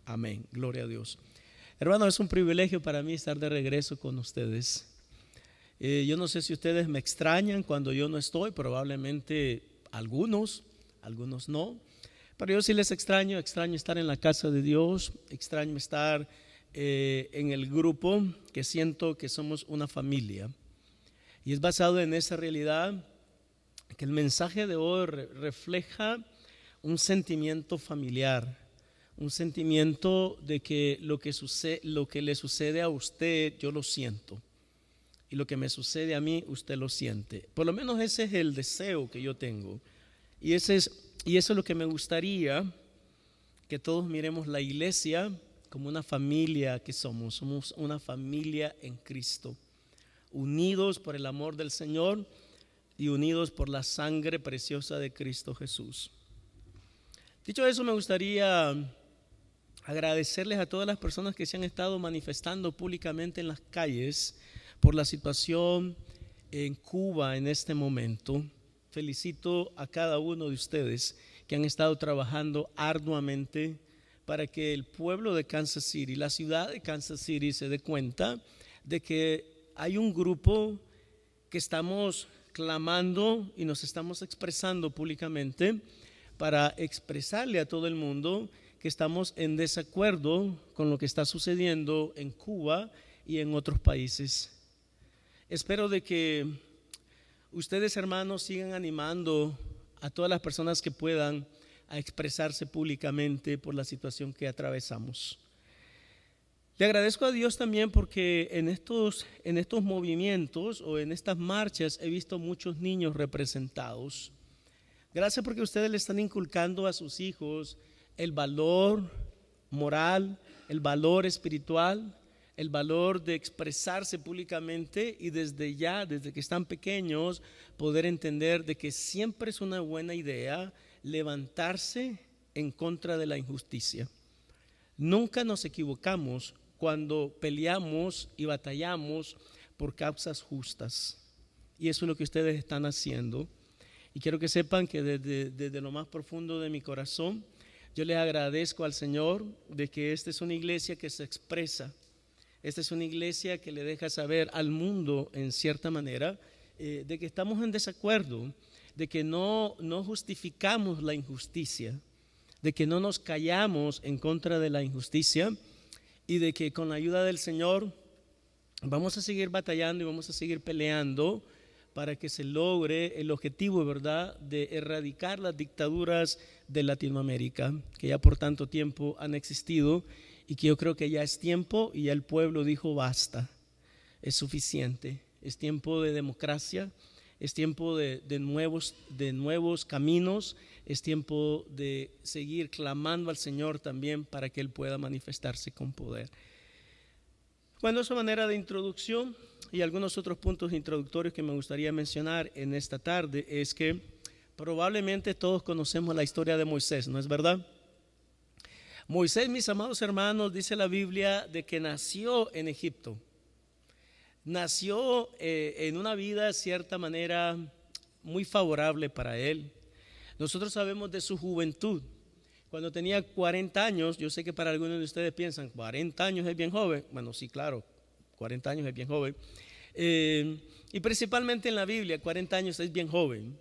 Amén, gloria a Dios. Hermanos, es un privilegio para mí estar de regreso con ustedes. Yo no sé si ustedes me extrañan cuando yo no estoy, probablemente algunos no, pero yo sí les extraño estar en la casa de Dios, extraño estar en el grupo que siento que somos una familia. Y es basado en esa realidad que el mensaje de hoy refleja un sentimiento familiar, un sentimiento de que lo que le sucede a usted, yo lo siento. Y lo que me sucede a mí, usted lo siente. Por lo menos ese es el deseo que yo tengo. Y eso es lo que me gustaría, que todos miremos la iglesia como una familia que somos. Somos una familia en Cristo, unidos por el amor del Señor y unidos por la sangre preciosa de Cristo Jesús. Dicho eso, me gustaría agradecerles a todas las personas que se han estado manifestando públicamente en las calles por la situación en Cuba en este momento. Felicito a cada uno de ustedes que han estado trabajando arduamente para que el pueblo de Kansas City, la ciudad de Kansas City, se dé cuenta de que hay un grupo que estamos clamando y nos estamos expresando públicamente para expresarle a todo el mundo que estamos en desacuerdo con lo que está sucediendo en Cuba y en otros países. Espero de que ustedes, hermanos, sigan animando a todas las personas que puedan a expresarse públicamente por la situación que atravesamos. Le agradezco a Dios también porque en estos movimientos o en estas marchas he visto muchos niños representados. Gracias porque ustedes le están inculcando a sus hijos el valor moral, el valor espiritual, el valor de expresarse públicamente y desde que están pequeños, poder entender de que siempre es una buena idea levantarse en contra de la injusticia. Nunca nos equivocamos cuando peleamos y batallamos por causas justas. Y eso es lo que ustedes están haciendo. Y quiero que sepan que desde lo más profundo de mi corazón, yo les agradezco al Señor de que esta es una iglesia que se expresa. Esta es una iglesia que le deja saber al mundo en cierta manera de que estamos en desacuerdo, de que no justificamos la injusticia, de que no nos callamos en contra de la injusticia y de que con la ayuda del Señor vamos a seguir batallando y vamos a seguir peleando para que se logre el objetivo, ¿verdad?, de erradicar las dictaduras de Latinoamérica, que ya por tanto tiempo han existido y que yo creo que ya es tiempo y ya el pueblo dijo basta, es suficiente, es tiempo de democracia, es tiempo de nuevos caminos, es tiempo de seguir clamando al Señor también para que Él pueda manifestarse con poder. Bueno, esa manera de introducción y algunos otros puntos introductorios que me gustaría mencionar en esta tarde es que probablemente todos conocemos la historia de Moisés, ¿no es verdad? Moisés, mis amados hermanos, dice la Biblia de que nació en Egipto. Nació en una vida, de cierta manera, muy favorable para él. Nosotros sabemos de su juventud. Cuando tenía 40 años, yo sé que para algunos de ustedes piensan, 40 años es bien joven. Bueno, sí, claro, 40 años es bien joven. Y principalmente en la Biblia, 40 años es bien joven.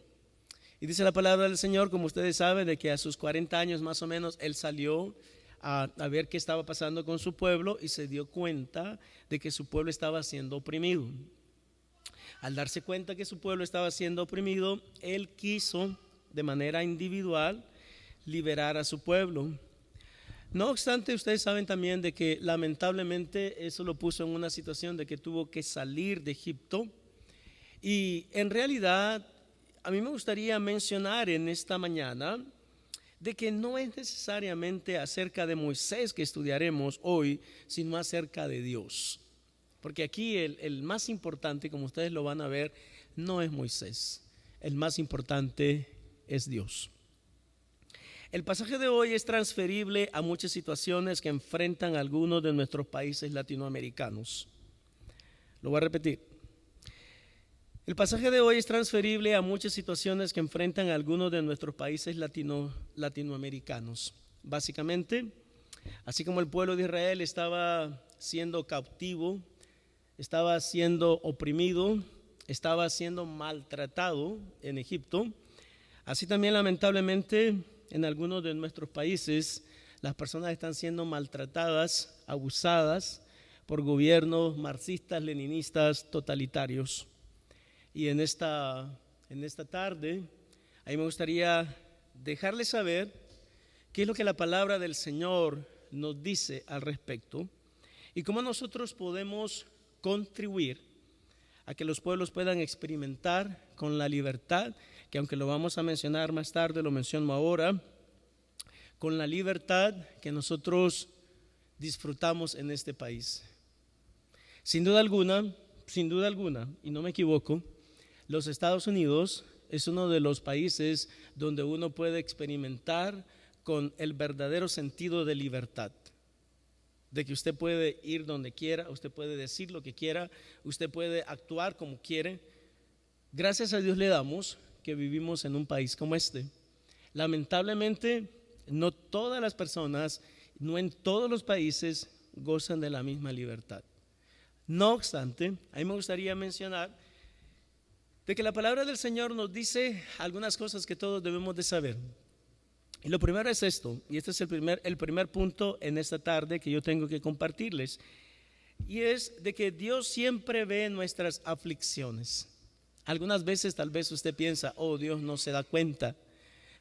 Y dice la palabra del Señor, como ustedes saben, de que a sus 40 años más o menos, él salió a ver qué estaba pasando con su pueblo y se dio cuenta de que su pueblo estaba siendo oprimido. Al darse cuenta que su pueblo estaba siendo oprimido, él quiso de manera individual liberar a su pueblo. No obstante, ustedes saben también de que lamentablemente eso lo puso en una situación de que tuvo que salir de Egipto. Y en realidad a mí me gustaría mencionar en esta mañana de que no es necesariamente acerca de Moisés que estudiaremos hoy, sino acerca de Dios. Porque aquí el más importante, como ustedes lo van a ver, no es Moisés. El más importante es Dios. El pasaje de hoy es transferible a muchas situaciones que enfrentan algunos de nuestros países latinoamericanos. Lo voy a repetir. El pasaje de hoy es transferible a muchas situaciones que enfrentan algunos de nuestros países latinoamericanos. Básicamente, Así como el pueblo de Israel estaba siendo cautivo, estaba siendo oprimido, estaba siendo maltratado en Egipto, así también lamentablemente en algunos de nuestros países las personas están siendo maltratadas, abusadas por gobiernos marxistas, leninistas, totalitarios. Y en esta tarde, a mí me gustaría dejarles saber qué es lo que la palabra del Señor nos dice al respecto y cómo nosotros podemos contribuir a que los pueblos puedan experimentar con la libertad, que aunque lo vamos a mencionar más tarde, lo menciono ahora, con la libertad que nosotros disfrutamos en este país. Sin duda alguna, y no me equivoco, los Estados Unidos es uno de los países donde uno puede experimentar con el verdadero sentido de libertad, de que usted puede ir donde quiera, usted puede decir lo que quiera, usted puede actuar como quiere. Gracias a Dios le damos que vivimos en un país como este. Lamentablemente, no todas las personas, no en todos los países gozan de la misma libertad. No obstante, a mí me gustaría mencionar de que la palabra del Señor nos dice algunas cosas que todos debemos de saber. Y lo primero es esto, y este es el primer punto en esta tarde que yo tengo que compartirles, y es de que Dios siempre ve nuestras aflicciones. Algunas veces tal vez usted piensa, oh, Dios no se da cuenta,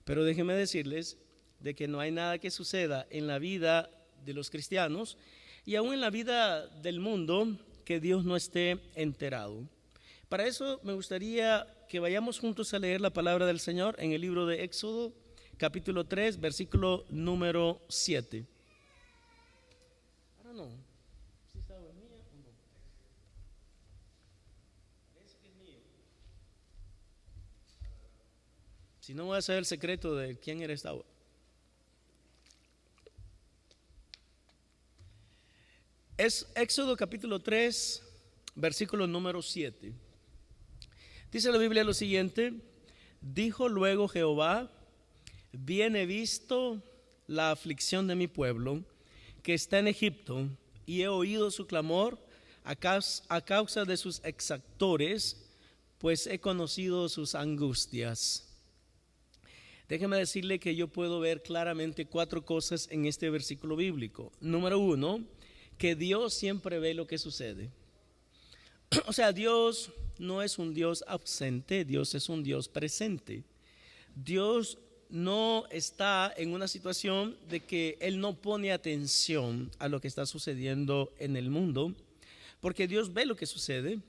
pero déjenme decirles de que no hay nada que suceda en la vida de los cristianos y aún en la vida del mundo que Dios no esté enterado. Para eso me gustaría que vayamos juntos a leer la palabra del Señor en el libro de Éxodo, capítulo 3, versículo número 7. Ahora no, ¿sí está mía o no? Parece que es mío. Si no, voy a saber el secreto de quién era esta. Es Éxodo capítulo 3, versículo número 7. Dice la Biblia lo siguiente: dijo luego Jehová, bien he visto la aflicción de mi pueblo que está en Egipto, y he oído su clamor a causa de sus exactores, pues he conocido sus angustias. Déjeme decirle que yo puedo ver claramente 4 cosas en este versículo bíblico. Número 1, que Dios siempre ve lo que sucede. O sea, Dios no es un Dios ausente, Dios es un Dios presente. Dios no está en una situación de que Él no pone atención a lo que está sucediendo en el mundo, porque Dios ve lo que sucede.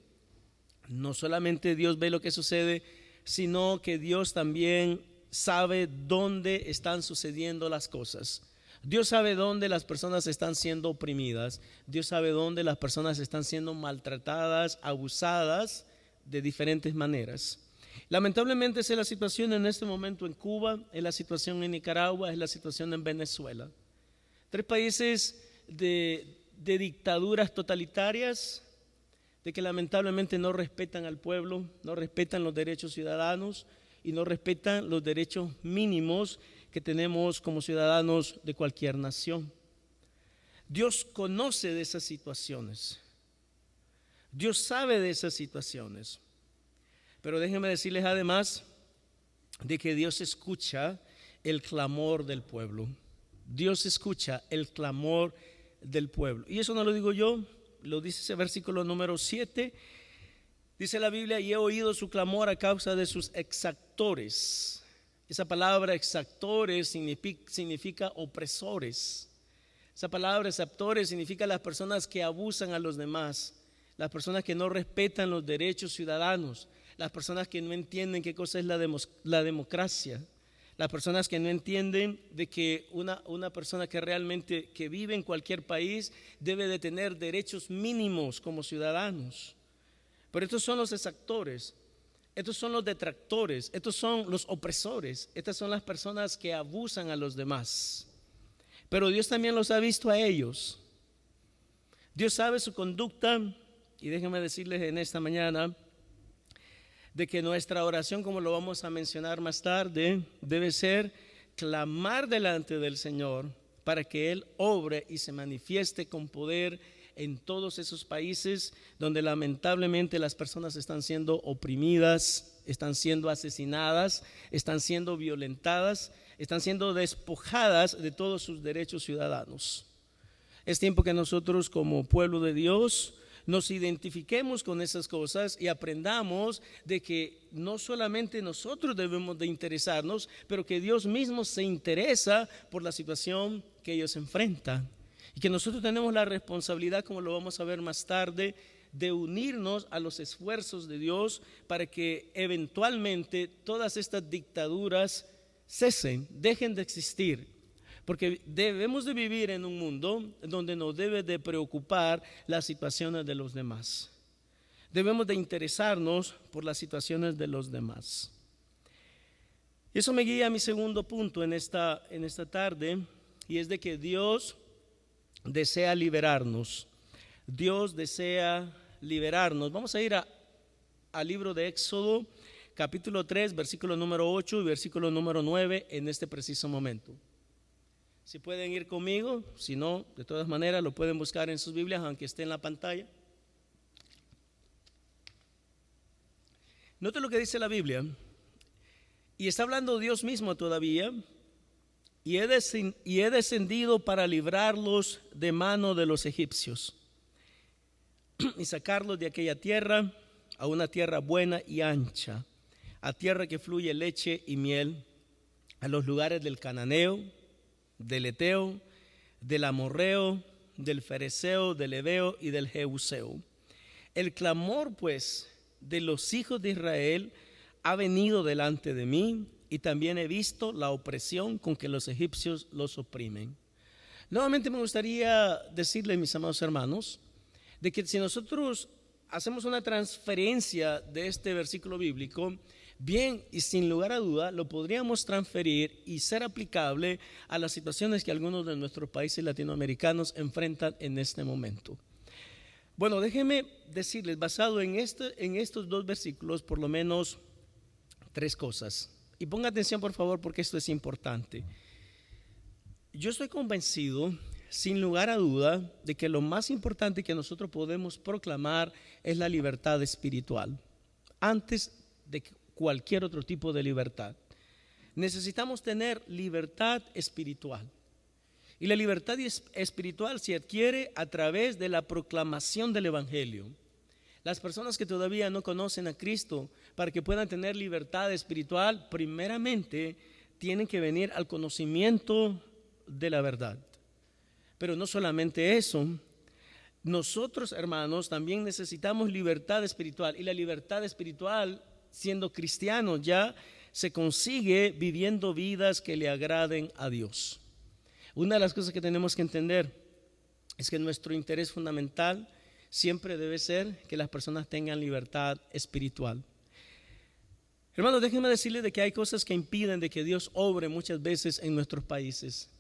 No solamente Dios ve lo que sucede, sino que Dios también sabe dónde están sucediendo las cosas. Dios sabe dónde las personas están siendo oprimidas. Dios sabe dónde las personas están siendo maltratadas, abusadas de diferentes maneras. Lamentablemente esa es la situación en este momento en Cuba, es la situación en Nicaragua, es la situación en Venezuela. 3 países de dictaduras totalitarias, de que lamentablemente no respetan al pueblo, no respetan los derechos ciudadanos y no respetan los derechos mínimos que tenemos como ciudadanos de cualquier nación. Dios conoce de esas situaciones. Dios sabe de esas situaciones. Pero déjenme decirles además de que Dios escucha el clamor del pueblo. Dios escucha el clamor del pueblo. Y eso no lo digo yo, lo dice ese versículo número 7. Dice la Biblia, y he oído su clamor a causa de sus exactores. Esa palabra exactores significa opresores. Esa palabra exactores significa las personas que abusan a los demás, las personas que no respetan los derechos ciudadanos, las personas que no entienden qué cosa es la democracia, las personas que no entienden de que una persona que realmente que vive en cualquier país debe de tener derechos mínimos como ciudadanos. Pero estos son los exactores. Estos son los detractores, estos son los opresores, estas son las personas que abusan a los demás. Pero Dios también los ha visto a ellos. Dios sabe su conducta y déjenme decirles en esta mañana de que nuestra oración, como lo vamos a mencionar más tarde, debe ser clamar delante del Señor para que Él obre y se manifieste con poder en todos esos países donde lamentablemente las personas están siendo oprimidas, están siendo asesinadas, están siendo violentadas, están siendo despojadas de todos sus derechos ciudadanos. Es tiempo que nosotros como pueblo de Dios nos identifiquemos con esas cosas y aprendamos de que no solamente nosotros debemos de interesarnos, pero que Dios mismo se interesa por la situación que ellos enfrentan. Y que nosotros tenemos la responsabilidad, como lo vamos a ver más tarde, de unirnos a los esfuerzos de Dios para que eventualmente todas estas dictaduras cesen, dejen de existir. Porque debemos de vivir en un mundo donde nos debe de preocupar las situaciones de los demás. Debemos de interesarnos por las situaciones de los demás. Eso me guía a mi segundo punto en esta tarde, y es de que Dios desea liberarnos. Dios desea liberarnos. Vamos a ir al libro de Éxodo, capítulo 3, versículo número 8 y versículo número 9 en este preciso momento. Si pueden ir conmigo, si no, de todas maneras lo pueden buscar en sus Biblias, aunque esté en la pantalla. Note lo que dice la Biblia, y está hablando Dios mismo todavía. Y he descendido para librarlos de mano de los egipcios y sacarlos de aquella tierra a una tierra buena y ancha, a tierra que fluye leche y miel, a los lugares del cananeo, del eteo, del amorreo, del fereceo, del heveo y del jebuseo. El clamor pues de los hijos de Israel ha venido delante de mí, y también he visto la opresión con que los egipcios los oprimen. Nuevamente me gustaría decirle, mis amados hermanos, de que si nosotros hacemos una transferencia de este versículo bíblico, bien y sin lugar a duda lo podríamos transferir y ser aplicable a las situaciones que algunos de nuestros países latinoamericanos enfrentan en este momento. Bueno, déjenme decirles, basado en estos dos versículos, por lo menos 3 cosas. Y ponga atención, por favor, porque esto es importante. Yo estoy convencido, sin lugar a duda, de que lo más importante que nosotros podemos proclamar es la libertad espiritual, antes de cualquier otro tipo de libertad. Necesitamos tener libertad espiritual. Y la libertad espiritual se adquiere a través de la proclamación del Evangelio. Las personas que todavía no conocen a Cristo, para que puedan tener libertad espiritual, primeramente tienen que venir al conocimiento de la verdad. Pero no solamente eso, nosotros, hermanos, también necesitamos libertad espiritual. Y la libertad espiritual, siendo cristianos, ya se consigue viviendo vidas que le agraden a Dios. Una de las cosas que tenemos que entender es que nuestro interés fundamental siempre debe ser que las personas tengan libertad espiritual. Hermanos, déjenme decirles de que hay cosas que impiden de que Dios obre muchas veces en nuestros países.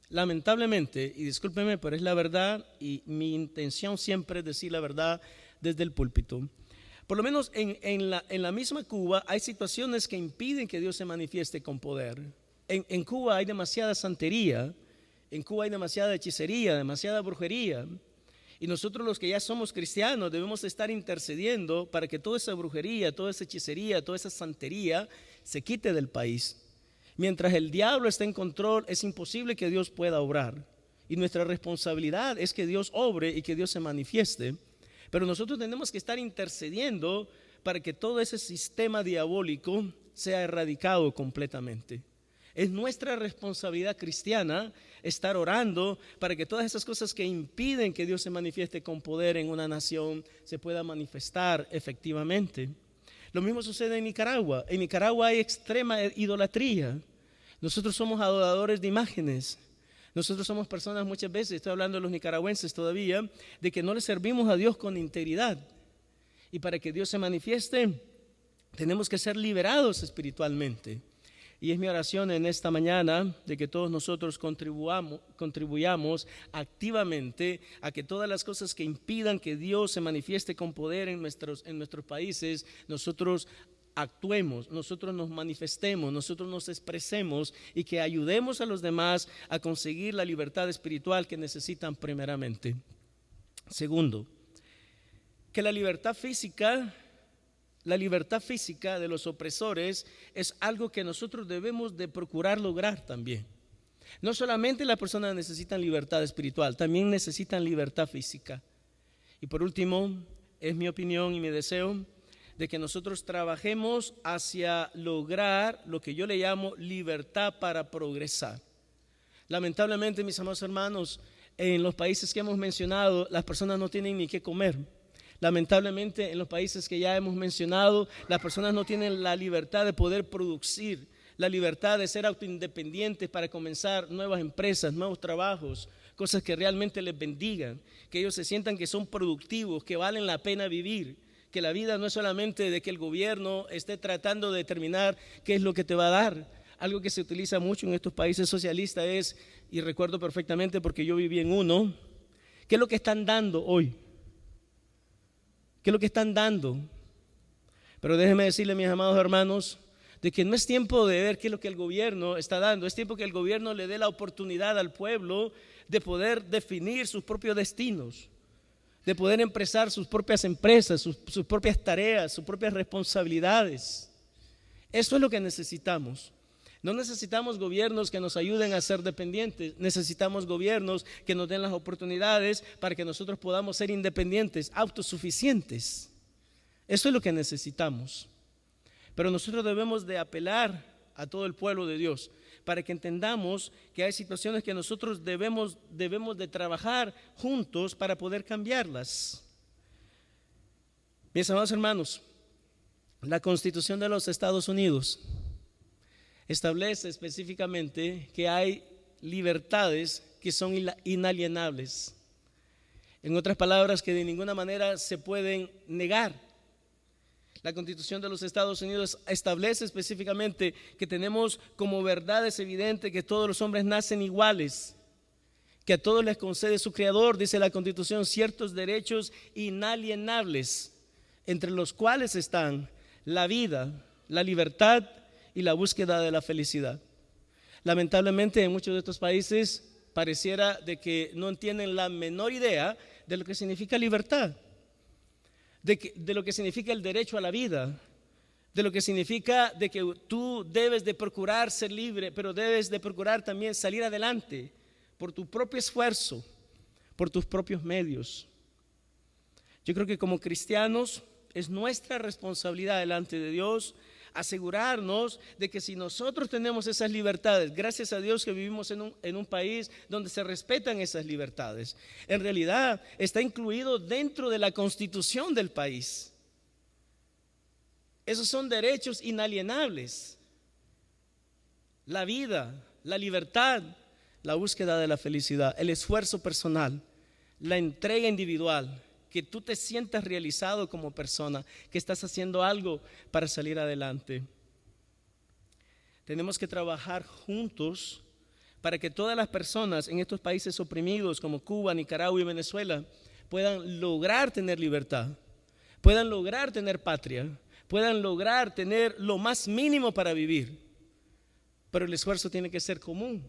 Lamentablemente, y discúlpenme, pero es la verdad, y mi intención siempre es decir la verdad desde el púlpito. Por lo menos en la misma Cuba hay situaciones que impiden que Dios se manifieste con poder. En Cuba hay demasiada santería, en Cuba hay demasiada hechicería, demasiada brujería. Y nosotros, los que ya somos cristianos, debemos estar intercediendo para que toda esa brujería, toda esa hechicería, toda esa santería se quite del país. Mientras el diablo está en control, es imposible que Dios pueda obrar. Y nuestra responsabilidad es que Dios obre y que Dios se manifieste. Pero nosotros tenemos que estar intercediendo para que todo ese sistema diabólico sea erradicado completamente. Es nuestra responsabilidad cristiana estar orando para que todas esas cosas que impiden que Dios se manifieste con poder en una nación se pueda manifestar efectivamente. Lo mismo sucede en Nicaragua. En Nicaragua hay extrema idolatría. Nosotros somos adoradores de imágenes. Nosotros somos personas, muchas veces, estoy hablando de los nicaragüenses todavía, de que no le servimos a Dios con integridad. Y para que Dios se manifieste, tenemos que ser liberados espiritualmente. Y es mi oración en esta mañana de que todos nosotros contribuyamos activamente a que todas las cosas que impidan que Dios se manifieste con poder en nuestros países, nosotros actuemos, nosotros nos manifestemos, nosotros nos expresemos y que ayudemos a los demás a conseguir la libertad espiritual que necesitan primeramente. Segundo, que la libertad física de los opresores es algo que nosotros debemos de procurar lograr también. No solamente las personas necesitan libertad espiritual, también necesitan libertad física. Y por último, es mi opinión y mi deseo de que nosotros trabajemos hacia lograr lo que yo le llamo libertad para progresar. Lamentablemente, mis amados hermanos, en los países que hemos mencionado, las personas no tienen ni qué comer. Lamentablemente, en los países que ya hemos mencionado, las personas no tienen la libertad de poder producir, la libertad de ser autoindependientes para comenzar nuevas empresas, nuevos trabajos, cosas que realmente les bendigan, que ellos se sientan que son productivos, que valen la pena vivir, que la vida no es solamente de que el gobierno esté tratando de determinar qué es lo que te va a dar. Algo que se utiliza mucho en estos países socialistas es, y recuerdo perfectamente porque yo viví en uno, ¿qué es lo que están dando hoy? ¿Qué es lo que están dando? Pero déjenme decirle, mis amados hermanos, de que no es tiempo de ver qué es lo que el gobierno está dando, es tiempo que el gobierno le dé la oportunidad al pueblo de poder definir sus propios destinos, de poder empezar sus propias empresas, sus propias tareas, sus propias responsabilidades. Eso es lo que necesitamos. No necesitamos gobiernos que nos ayuden a ser dependientes, necesitamos gobiernos que nos den las oportunidades para que nosotros podamos ser independientes, autosuficientes. Eso es lo que necesitamos. Pero nosotros debemos de apelar a todo el pueblo de Dios para que entendamos que hay situaciones que nosotros debemos de trabajar juntos para poder cambiarlas. Mis amados hermanos, la Constitución de los Estados Unidos establece específicamente que hay libertades que son inalienables. En otras palabras, que de ninguna manera se pueden negar. La Constitución de los Estados Unidos establece específicamente que tenemos como verdades evidentes que todos los hombres nacen iguales, que a todos les concede su Creador, dice la Constitución, ciertos derechos inalienables, entre los cuales están la vida, la libertad y la búsqueda de la felicidad. Lamentablemente, en muchos de estos países pareciera de que no tienen la menor idea de lo que significa libertad, de lo que significa el derecho a la vida, de lo que significa de que tú debes de procurar ser libre, pero debes de procurar también salir adelante por tu propio esfuerzo, por tus propios medios. Yo creo que como cristianos es nuestra responsabilidad delante de Dios asegurarnos de que si nosotros tenemos esas libertades, gracias a Dios que vivimos en un país donde se respetan esas libertades, en realidad está incluido dentro de la constitución del país. Esos son derechos inalienables: la vida, la libertad, la búsqueda de la felicidad, el esfuerzo personal, la entrega individual, que tú te sientas realizado como persona, que estás haciendo algo para salir adelante. Tenemos que trabajar juntos para que todas las personas en estos países oprimidos como Cuba, Nicaragua y Venezuela puedan lograr tener libertad, puedan lograr tener patria, puedan lograr tener lo más mínimo para vivir. Pero el esfuerzo tiene que ser común,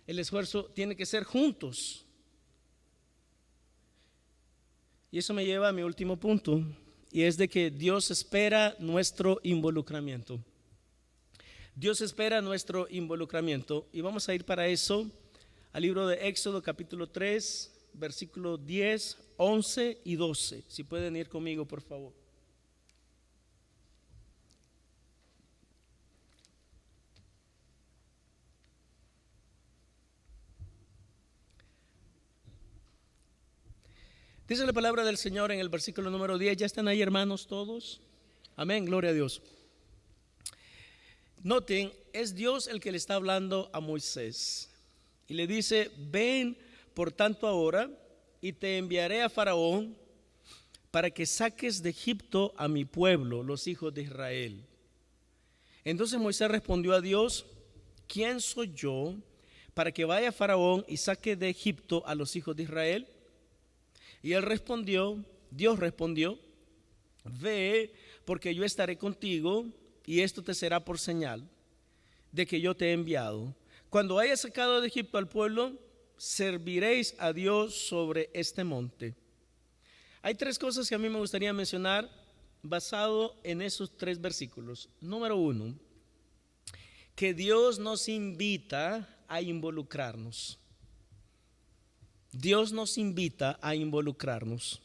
el esfuerzo tiene que ser juntos. Y eso me lleva a mi último punto, y es de que Dios espera nuestro involucramiento. Dios espera nuestro involucramiento, y vamos a ir para eso al libro de Éxodo capítulo 3, versículos 10, 11 y 12. Si pueden ir conmigo, por favor. Dice la palabra del Señor en el versículo número 10. ¿Ya están ahí, hermanos, todos? Amén, gloria a Dios. Noten, es Dios el que le está hablando a Moisés y le dice: ven por tanto ahora y te enviaré a Faraón para que saques de Egipto a mi pueblo, los hijos de Israel. Entonces Moisés respondió a Dios: ¿quién soy yo para que vaya a Faraón y saque de Egipto a los hijos de Israel? Y Dios respondió: ve, porque yo estaré contigo, y esto te será por señal de que yo te he enviado. Cuando hayas sacado de Egipto al pueblo, serviréis a Dios sobre este monte. Hay tres cosas que a mí me gustaría mencionar basado en esos tres versículos. Número uno, que Dios nos invita a involucrarnos. Dios nos invita a involucrarnos.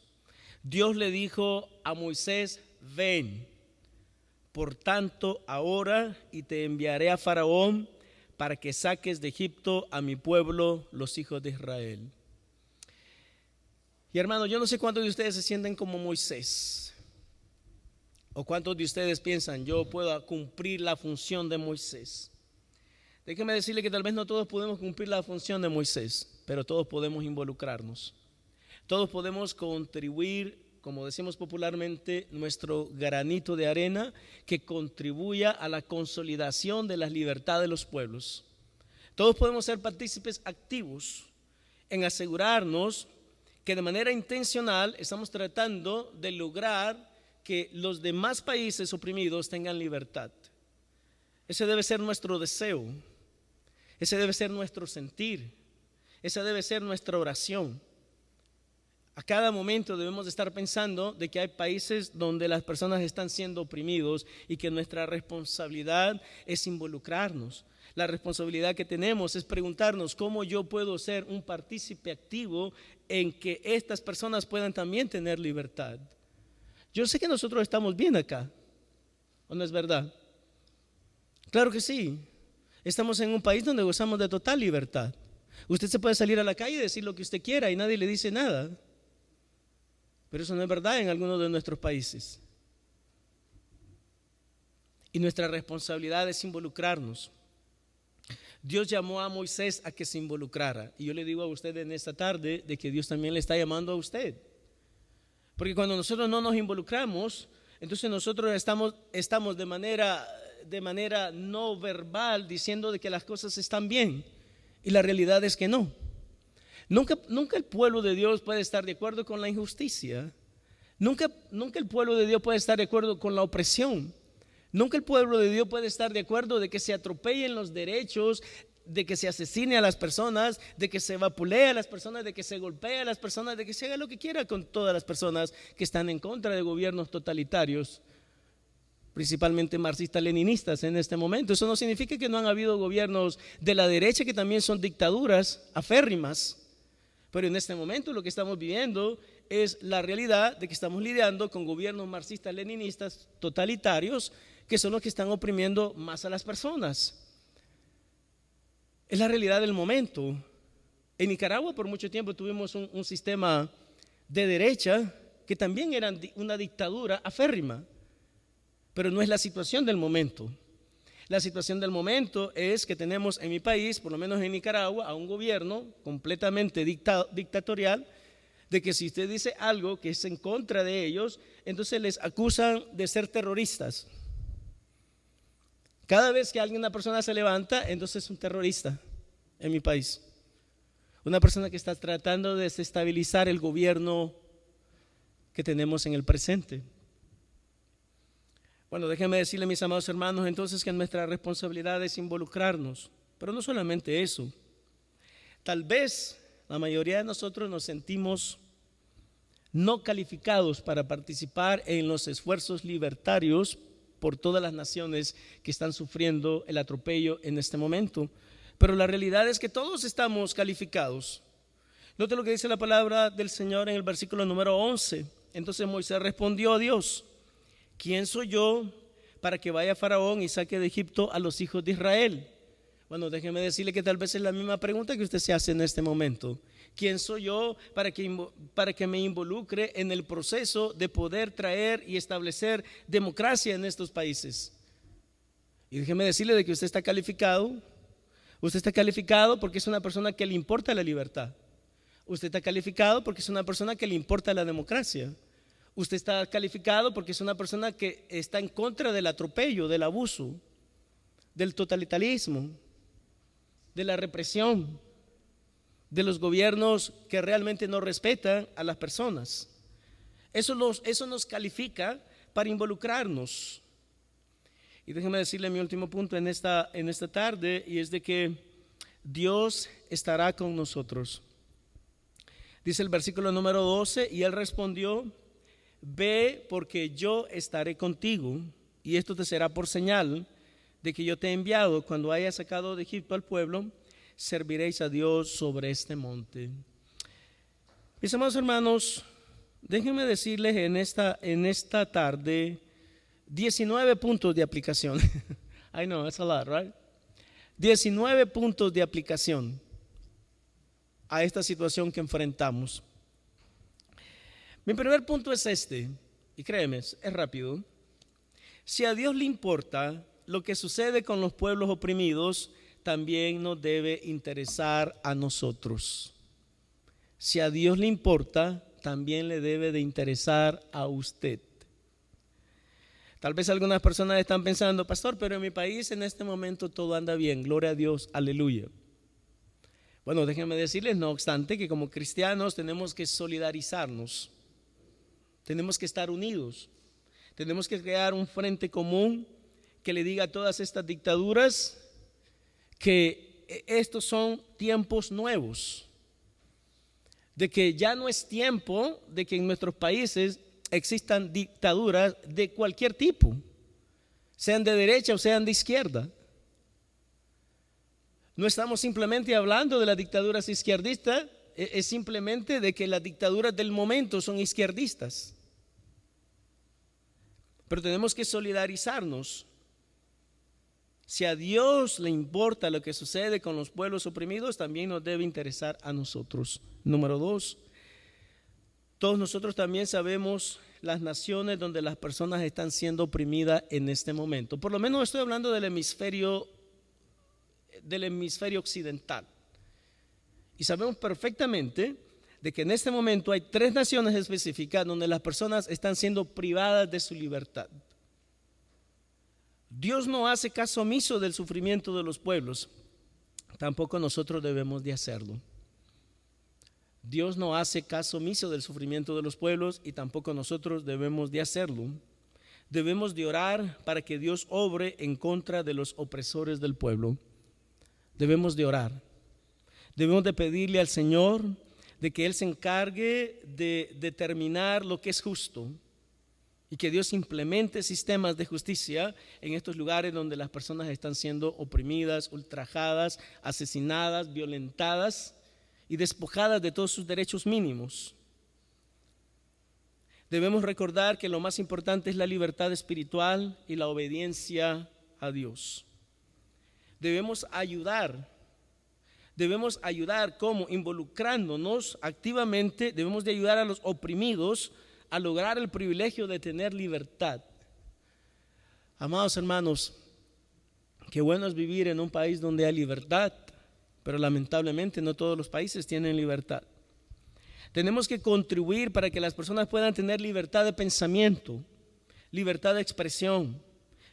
Dios le dijo a Moisés: ven, por tanto ahora, y te enviaré a Faraón para que saques de Egipto a mi pueblo, los hijos de Israel. Y hermano, yo no sé cuántos de ustedes se sienten como Moisés, o cuántos de ustedes piensan: yo puedo cumplir la función de Moisés. Déjeme decirle que tal vez no todos podemos cumplir la función de Moisés, pero todos podemos involucrarnos. Todos podemos contribuir, como decimos popularmente, nuestro granito de arena que contribuya a la consolidación de la libertad de los pueblos. Todos podemos ser partícipes activos en asegurarnos que de manera intencional estamos tratando de lograr que los demás países oprimidos tengan libertad. Ese debe ser nuestro deseo, ese debe ser nuestro sentir, esa debe ser nuestra oración. A cada momento debemos estar pensando de que hay países donde las personas están siendo oprimidos y que nuestra responsabilidad es involucrarnos. La responsabilidad que tenemos es preguntarnos cómo yo puedo ser un partícipe activo en que estas personas puedan también tener libertad. Yo sé que nosotros estamos bien acá, ¿o no es verdad? Claro que sí. Estamos en un país donde gozamos de total libertad. Usted se puede salir a la calle y decir lo que usted quiera y nadie le dice nada. Pero eso no es verdad en algunos de nuestros países. Y nuestra responsabilidad es involucrarnos. Dios llamó a Moisés a que se involucrara. Y yo le digo a usted en esta tarde de que Dios también le está llamando a usted. Porque cuando nosotros no nos involucramos, entonces nosotros estamos de manera no verbal diciendo de que las cosas están bien. Y la realidad es que no. Nunca el pueblo de Dios puede estar de acuerdo con la injusticia. Nunca el pueblo de Dios puede estar de acuerdo con la opresión. Nunca el pueblo de Dios puede estar de acuerdo de que se atropellen los derechos, de que se asesine a las personas, de que se vapulee a las personas, de que se golpee a las personas, de que se haga lo que quiera con todas las personas que están en contra de gobiernos totalitarios, principalmente marxistas-leninistas en este momento. Eso no significa que no han habido gobiernos de la derecha que también son dictaduras aférrimas. Pero en este momento lo que estamos viviendo es la realidad de que estamos lidiando con gobiernos marxistas-leninistas totalitarios que son los que están oprimiendo más a las personas. Es la realidad del momento. En Nicaragua por mucho tiempo tuvimos un sistema de derecha que también era una dictadura aférrima, pero no es la situación del momento. La situación del momento es que tenemos en mi país, por lo menos en Nicaragua, a un gobierno completamente dictatorial, de que si usted dice algo que es en contra de ellos, entonces les acusan de ser terroristas. Cada vez que una persona se levanta, entonces es un terrorista en mi país. Una persona que está tratando de desestabilizar el gobierno que tenemos en el presente. Bueno, déjenme decirle, mis amados hermanos, entonces que nuestra responsabilidad es involucrarnos, pero no solamente eso. Tal vez la mayoría de nosotros nos sentimos no calificados para participar en los esfuerzos libertarios por todas las naciones que están sufriendo el atropello en este momento. Pero la realidad es que todos estamos calificados. Note lo que dice la palabra del Señor en el versículo número 11. Entonces Moisés respondió a Dios: ¿quién soy yo para que vaya Faraón y saque de Egipto a los hijos de Israel? Bueno, déjeme decirle que tal vez es la misma pregunta que usted se hace en este momento. ¿Quién soy yo para que me involucre en el proceso de poder traer y establecer democracia en estos países? Y déjeme decirle de que usted está calificado. Usted está calificado porque es una persona que le importa la libertad. Usted está calificado porque es una persona que le importa la democracia. Usted está calificado porque es una persona que está en contra del atropello, del abuso, del totalitarismo, de la represión, de los gobiernos que realmente no respetan a las personas. Eso nos califica para involucrarnos. Y déjenme decirle mi último punto en esta tarde, y es de que Dios estará con nosotros. Dice el versículo número 12, y él respondió: ve, porque yo estaré contigo, y esto te será por señal de que yo te he enviado. Cuando hayas sacado de Egipto al pueblo, serviréis a Dios sobre este monte. Mis amados hermanos, déjenme decirles en esta tarde 19 puntos de aplicación. I know, that's a lot, right? 19 puntos de aplicación a esta situación que enfrentamos. Mi primer punto es este, y créeme, es rápido. Si a Dios le importa lo que sucede con los pueblos oprimidos, también nos debe interesar a nosotros. Si a Dios le importa, también le debe de interesar a usted. Tal vez algunas personas están pensando: pastor, pero en mi país en este momento todo anda bien, gloria a Dios, aleluya. Bueno, déjenme decirles, no obstante, que como cristianos tenemos que solidarizarnos, tenemos que estar unidos, tenemos que crear un frente común que le diga a todas estas dictaduras que estos son tiempos nuevos, de que ya no es tiempo de que en nuestros países existan dictaduras de cualquier tipo, sean de derecha o sean de izquierda. No estamos simplemente hablando de las dictaduras izquierdistas, es simplemente de que las dictaduras del momento son izquierdistas. Pero tenemos que solidarizarnos. Si a Dios le importa lo que sucede con los pueblos oprimidos, también nos debe interesar a nosotros. Número 2, todos nosotros también sabemos las naciones donde las personas están siendo oprimidas en este momento. Por lo menos estoy hablando del hemisferio occidental. Y sabemos perfectamente de que en este momento hay 3 naciones específicas donde las personas están siendo privadas de su libertad. Dios no hace caso omiso del sufrimiento de los pueblos, tampoco nosotros debemos de hacerlo. Dios no hace caso omiso del sufrimiento de los pueblos y tampoco nosotros debemos de hacerlo. Debemos de orar para que Dios obre en contra de los opresores del pueblo. Debemos de orar. Debemos de pedirle al Señor de que Él se encargue de determinar lo que es justo y que Dios implemente sistemas de justicia en estos lugares donde las personas están siendo oprimidas, ultrajadas, asesinadas, violentadas y despojadas de todos sus derechos mínimos. Debemos recordar que lo más importante es la libertad espiritual y la obediencia a Dios. Debemos ayudar como involucrándonos activamente. Debemos de ayudar a los oprimidos a lograr el privilegio de tener libertad. Amados hermanos, qué bueno es vivir en un país donde hay libertad, pero lamentablemente no todos los países tienen libertad. Tenemos que contribuir para que las personas puedan tener libertad de pensamiento, libertad de expresión,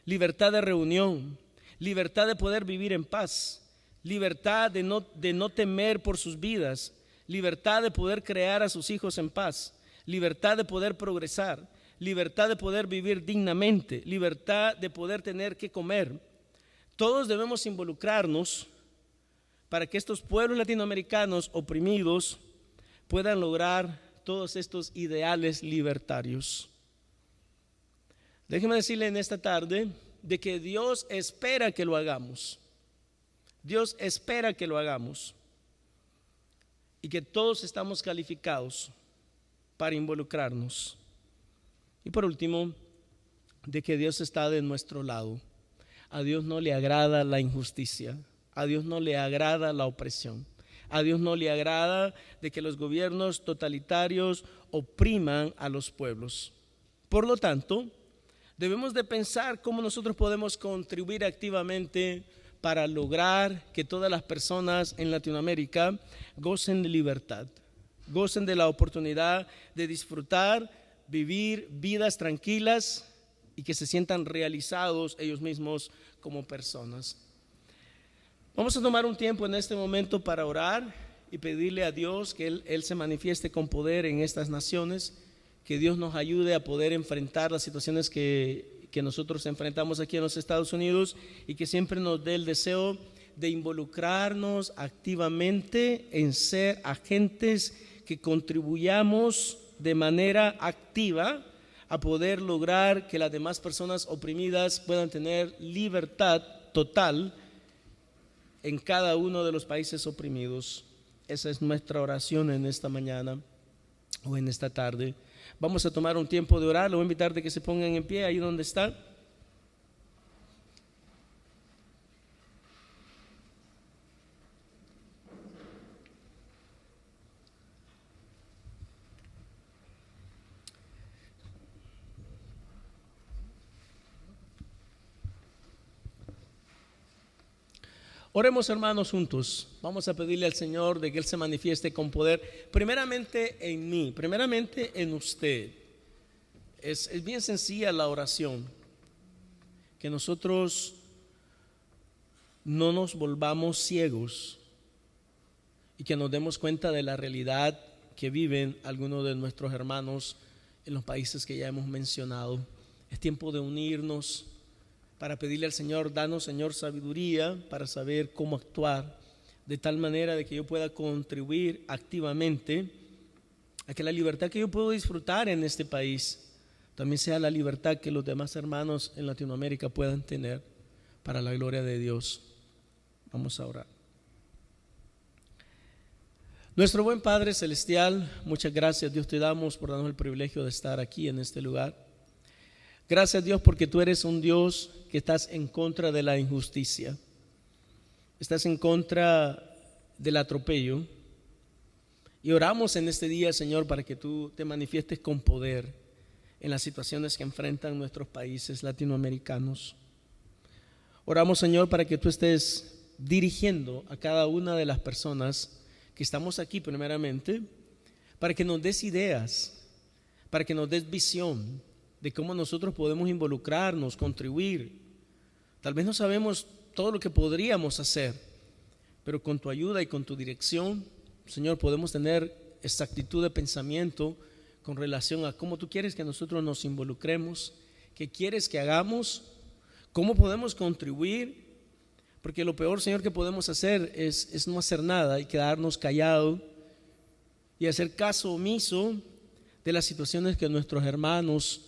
libertad de reunión, libertad de poder vivir en paz, libertad de no temer por sus vidas, libertad de poder crear a sus hijos en paz, libertad de poder progresar, libertad de poder vivir dignamente, libertad de poder tener que comer. Todos debemos involucrarnos para que estos pueblos latinoamericanos oprimidos puedan lograr todos estos ideales libertarios. Déjeme decirle en esta tarde de que Dios espera que lo hagamos. Dios espera que lo hagamos y que todos estamos calificados para involucrarnos. Y por último, de que Dios está de nuestro lado. A Dios no le agrada la injusticia, a Dios no le agrada la opresión, a Dios no le agrada de que los gobiernos totalitarios opriman a los pueblos. Por lo tanto, debemos de pensar cómo nosotros podemos contribuir activamente para lograr que todas las personas en Latinoamérica gocen de libertad, gocen de la oportunidad de disfrutar, vivir vidas tranquilas y que se sientan realizados ellos mismos como personas. Vamos a tomar un tiempo en este momento para orar y pedirle a Dios que Él se manifieste con poder en estas naciones, que Dios nos ayude a poder enfrentar las situaciones que nosotros enfrentamos aquí en los Estados Unidos, y que siempre nos dé el deseo de involucrarnos activamente en ser agentes que contribuyamos de manera activa a poder lograr que las demás personas oprimidas puedan tener libertad total en cada uno de los países oprimidos. Esa es nuestra oración en esta mañana o en esta tarde. Vamos a tomar un tiempo de orar. Le voy a invitar de que se pongan en pie ahí donde está. Oremos, hermanos, juntos. Vamos a pedirle al Señor de que Él se manifieste con poder, primeramente en mí, primeramente en usted. Es bien sencilla la oración, que nosotros no nos volvamos ciegos y que nos demos cuenta de la realidad que viven algunos de nuestros hermanos en los países que ya hemos mencionado. Es tiempo de unirnos para pedirle al Señor: danos, Señor, sabiduría para saber cómo actuar, de tal manera de que yo pueda contribuir activamente a que la libertad que yo puedo disfrutar en este país también sea la libertad que los demás hermanos en Latinoamérica puedan tener, para la gloria de Dios. Vamos a orar. Nuestro buen Padre Celestial, muchas gracias, Dios, te damos por darnos el privilegio de estar aquí en este lugar. Gracias, Dios, porque tú eres un Dios que estás en contra de la injusticia, estás en contra del atropello, y oramos en este día, Señor, para que tú te manifiestes con poder en las situaciones que enfrentan nuestros países latinoamericanos. Oramos, Señor, para que tú estés dirigiendo a cada una de las personas que estamos aquí primeramente, para que nos des ideas, para que nos des visión de cómo nosotros podemos involucrarnos, contribuir. Tal vez no sabemos todo lo que podríamos hacer, pero con tu ayuda y con tu dirección, Señor, podemos tener exactitud de pensamiento con relación a cómo tú quieres que nosotros nos involucremos, qué quieres que hagamos, cómo podemos contribuir. Porque lo peor, Señor, que podemos hacer es no hacer nada y quedarnos callados y hacer caso omiso de las situaciones que nuestros hermanos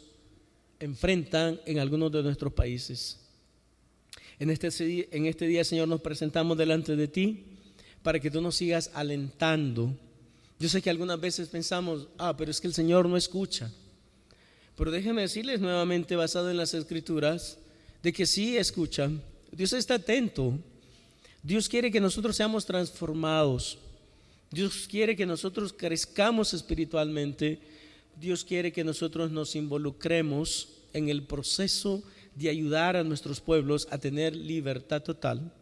enfrentan en algunos de nuestros países. En este día, Señor, nos presentamos delante de ti para que tú nos sigas alentando. Yo sé que algunas veces pensamos: pero es que el Señor no escucha. Pero déjenme decirles nuevamente, basado en las Escrituras, de que sí escucha. Dios está atento. Dios quiere que nosotros seamos transformados. Dios quiere que nosotros crezcamos espiritualmente. Dios quiere que nosotros nos involucremos en el proceso de ayudar a nuestros pueblos a tener libertad total,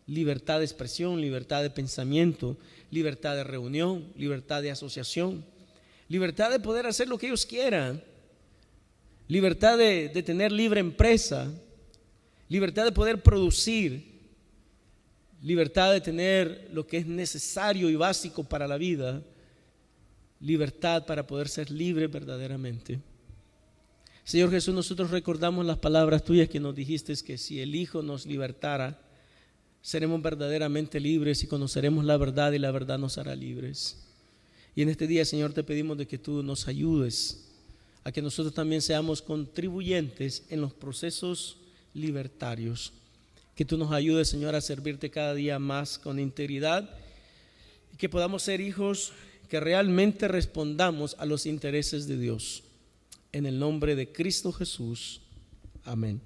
libertad de expresión, libertad de pensamiento, libertad de reunión, libertad de asociación, libertad de poder hacer lo que ellos quieran, libertad de tener libre empresa, libertad de poder producir, libertad de tener lo que es necesario y básico para la vida, libertad para poder ser libre verdaderamente. Señor Jesús, nosotros recordamos las palabras tuyas que nos dijiste, que si el Hijo nos libertara, seremos verdaderamente libres y conoceremos la verdad, y la verdad nos hará libres. Y en este día, Señor, te pedimos de que tú nos ayudes a que nosotros también seamos contribuyentes en los procesos libertarios. Que tú nos ayudes, Señor, a servirte cada día más con integridad, y que podamos ser hijos que realmente respondamos a los intereses de Dios. En el nombre de Cristo Jesús. Amén.